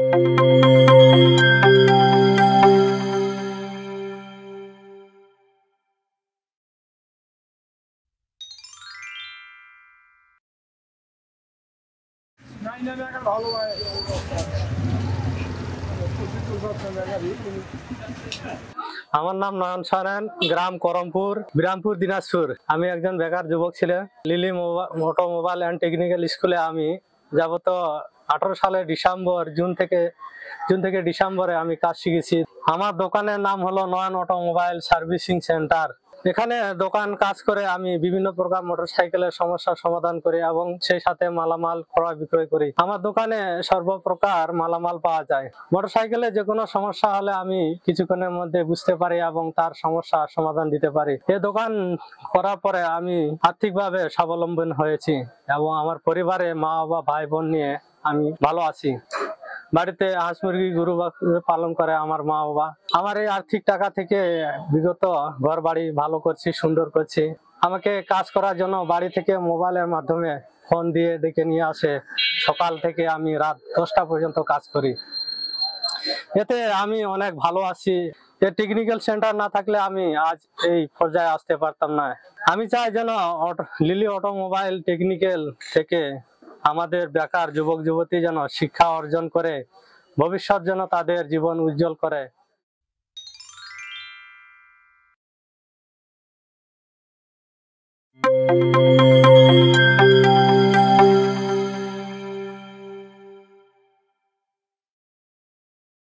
আমার নাম নয়ন সরেন, গ্রাম করমপুর, বিরামপুর, দিনাজপুর। আমি একজন বেকার যুবক ছেলে। লিলি অটোমোবাইল অ্যান্ড টেকনিক্যাল স্কুলে আমি যাবত 18 সালের জুন থেকে ডিসেম্বরে আমি কাজ শিখেছি। আমার দোকানের নাম হলো নয়ন অটোমোবাইল সার্ভিসিং সেন্টার। এখানে দোকান কাজ করে আমি বিভিন্ন প্রকার মোটরসাইকেলের সমস্যার সমাধান করি এবং সেই সাথে মালামাল ক্রয় বিক্রয় করি। আমার দোকানে সর্বপ্রকার মালামাল পাওয়া যায়। মোটরসাইকেলে যে কোনো সমস্যা হলে আমি কিছুক্ষণের মধ্যে বুঝতে পারি এবং তার সমস্যা সমাধান দিতে পারি। এই দোকান করার পরে আমি আর্থিকভাবে স্বাবলম্বী হয়েছি এবং আমার পরিবারে মা বাবা ভাই বোন নিয়ে আমি ভালো আছি। বাড়িতে হাঁস মুরগি গরু পালন করে আমার মা বাবা। আমার এই আর্থিক টাকা থেকে বিগত ঘর বাড়ি ভালো করছি, সুন্দর করছি। আমাকে কাজ করার জন্য বাড়ি থেকে মোবাইলের মাধ্যমে ফোন দিয়ে ডেকে নিয়ে আসে। সকাল থেকে আমি রাত 10টা পর্যন্ত কাজ করি। এতে আমি অনেক ভালো আছি। এই টেকনিক্যাল সেন্টার না থাকলে আমি আজ এই পর্যায়ে আসতে পারতাম না। আমি চাই যেন লিলি অটোমোবাইল টেকনিক্যাল থেকে আমাদের বেকার যুবক যুবতী যেন শিক্ষা অর্জন করে ভবিষ্যৎ যেন তাদের জীবন উজ্জ্বল করে।